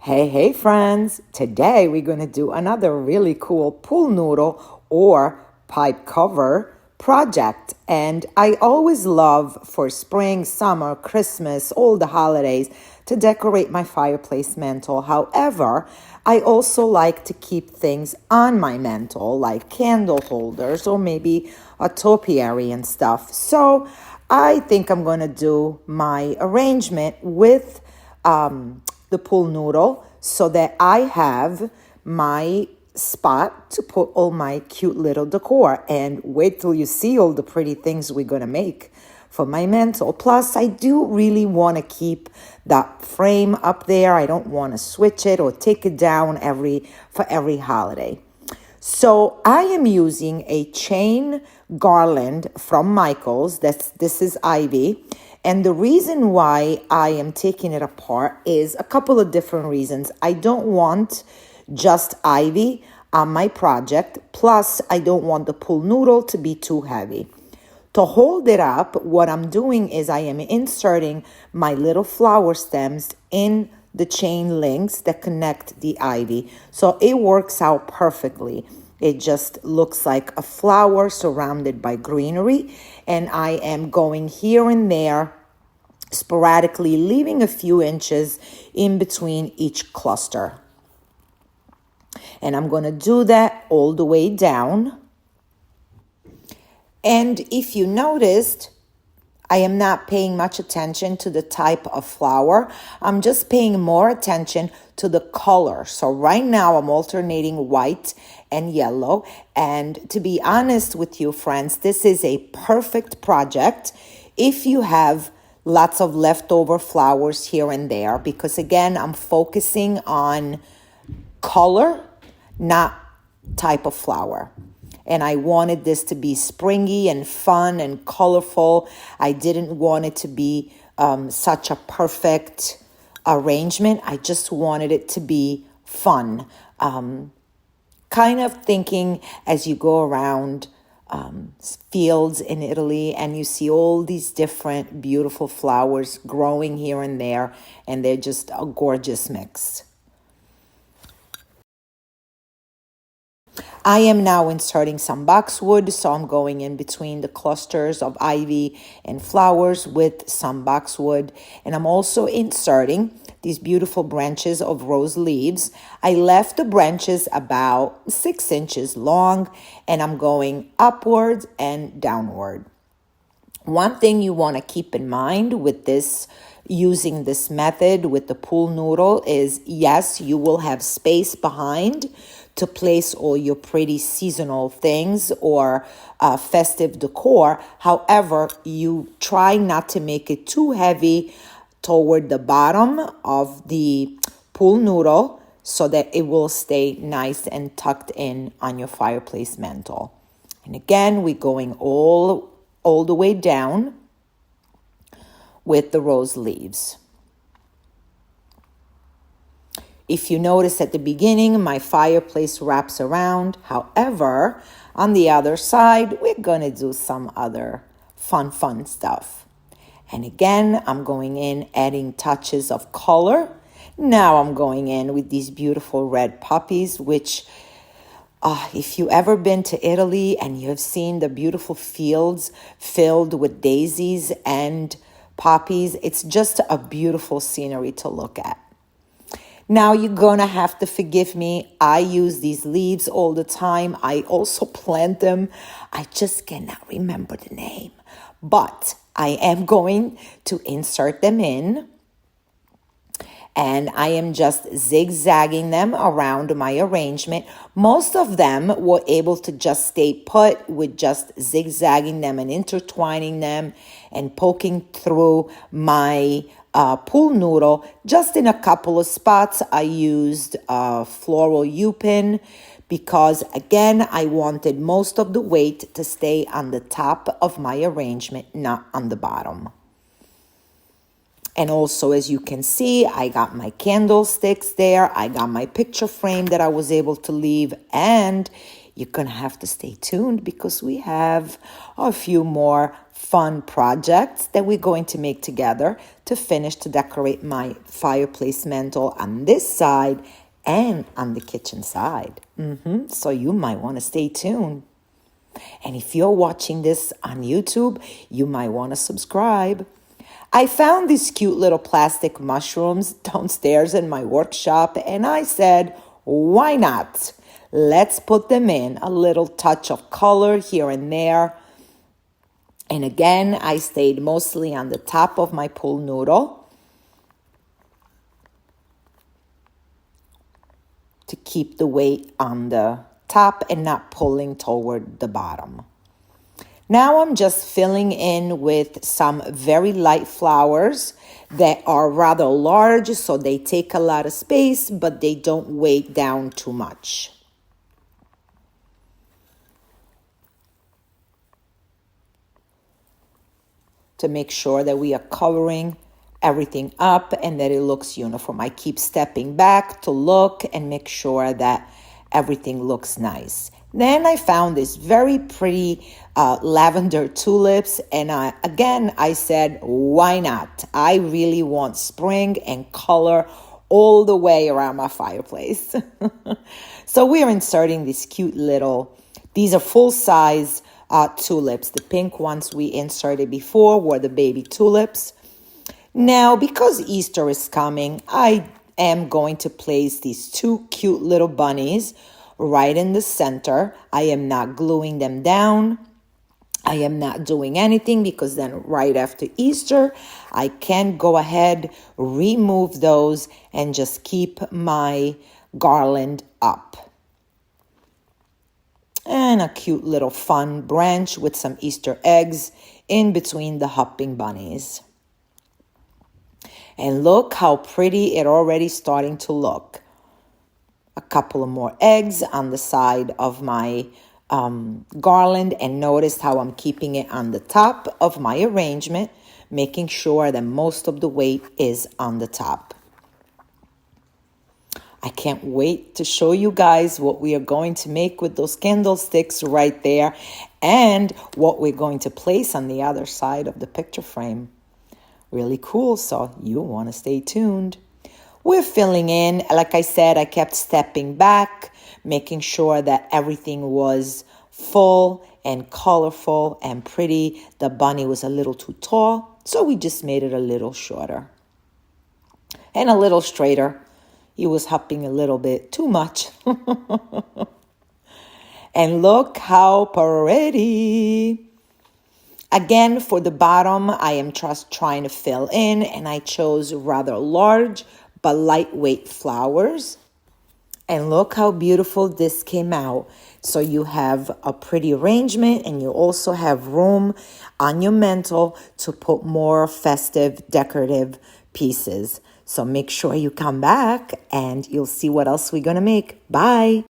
Hey friends! Today we're going to do another really cool pool noodle or pipe cover project. And I always love for spring, summer, Christmas, all the holidays to decorate my fireplace mantle. However, I also like to keep things on my mantle like candle holders or maybe a topiary and stuff. So I think I'm going to do my arrangement with the pool noodle so that I have my spot to put all my cute little decor. And wait till you see all the pretty things we're going to make for my mantle. Plus, I do really want to keep that frame up there. I don't want to switch it or take it down for every holiday. So I am using a chain garland from Michael's. This is ivy. And the reason why I am taking it apart is a couple of different reasons. I don't want just ivy on my project. Plus, I don't want the pool noodle to be too heavy. To hold it up, what I'm doing is I am inserting my little flower stems in the chain links that connect the ivy. So it works out perfectly. It just looks like a flower surrounded by greenery. And I am going here and there sporadically, leaving a few inches in between each cluster. And I'm going to do that all the way down. And if you noticed, I am not paying much attention to the type of flower. I'm just paying more attention to the color. So right now I'm alternating white and yellow. And to be honest with you, friends, this is a perfect project if you have lots of leftover flowers here and there. Because again, I'm focusing on color, not type of flower. And I wanted this to be springy and fun and colorful. I didn't want it to be such a perfect arrangement. I just wanted it to be fun. Kind of thinking as you go around fields in Italy and you see all these different beautiful flowers growing here and there, and they're just a gorgeous mix. I am now inserting some boxwood, so I'm going in between the clusters of ivy and flowers with some boxwood. And I'm also inserting these beautiful branches of rose leaves. I left the branches about 6 inches long, and I'm going upward and downward. One thing you want to keep in mind with this, using this method with the pool noodle, is yes, you will have space behind to place all your pretty seasonal things or festive decor. However, you try not to make it too heavy toward the bottom of the pool noodle so that it will stay nice and tucked in on your fireplace mantle. And again, we're going all the way down with the rose leaves. If you notice at the beginning, my fireplace wraps around. However, on the other side, we're going to do some other fun stuff. And again, I'm going in, adding touches of color. Now I'm going in with these beautiful red poppies, which if you ever been to Italy and you have seen the beautiful fields filled with daisies and poppies, it's just a beautiful scenery to look at. Now you're gonna have to forgive me. I use these leaves all the time. I also plant them. I just cannot remember the name. But I am going to insert them in. And I am just zigzagging them around my arrangement. Most of them were able to just stay put with just zigzagging them and intertwining them and poking through my pool noodle. Just in a couple of spots, I used floral U-pin because, again, I wanted most of the weight to stay on the top of my arrangement, not on the bottom. And also, as you can see, I got my candlesticks there. I got my picture frame that I was able to leave. And you're going to have to stay tuned because we have a few more fun projects that we're going to make together to finish to decorate my fireplace mantle on this side and on the kitchen side. So you might want to stay tuned. And if you're watching this on YouTube, you might want to subscribe. I found these cute little plastic mushrooms downstairs in my workshop, and I said, why not? Let's put them in a little touch of color here and there. And again, I stayed mostly on the top of my pool noodle to keep the weight on the top and not pulling toward the bottom. Now I'm just filling in with some very light flowers that are rather large, so they take a lot of space, but they don't weigh down too much. To make sure that we are covering everything up and that it looks uniform. I keep stepping back to look and make sure that everything looks nice. Then I found this very pretty lavender tulips, and I said, why not? I really want spring and color all the way around my fireplace. So we are inserting these cute little, these are full-size tulips. The pink ones we inserted before were the baby tulips. Now, because Easter is coming, I am going to place these two cute little bunnies right in the center. I am not gluing them down. I am not doing anything because then right after Easter, I can go ahead, remove those, and just keep my garland up. And a cute little fun branch with some Easter eggs in between the hopping bunnies. And look how pretty it already starting to look. A couple of more eggs on the side of my garland, and notice how I'm keeping it on the top of my arrangement, making sure that most of the weight is on the top. I can't wait to show you guys what we are going to make with those candlesticks right there and what we're going to place on the other side of the picture frame. Really cool, so you want to stay tuned. We're filling in. Like I said, I kept stepping back, making sure that everything was full and colorful and pretty. The bunny was a little too tall, so we just made it a little shorter and a little straighter. He was hopping a little bit too much. And look how pretty. Again, for the bottom, I am just trying to fill in, and I chose rather large but lightweight flowers. And look how beautiful this came out. So you have a pretty arrangement, and you also have room on your mantle to put more festive decorative pieces. So make sure you come back and you'll see what else we're going to make. Bye.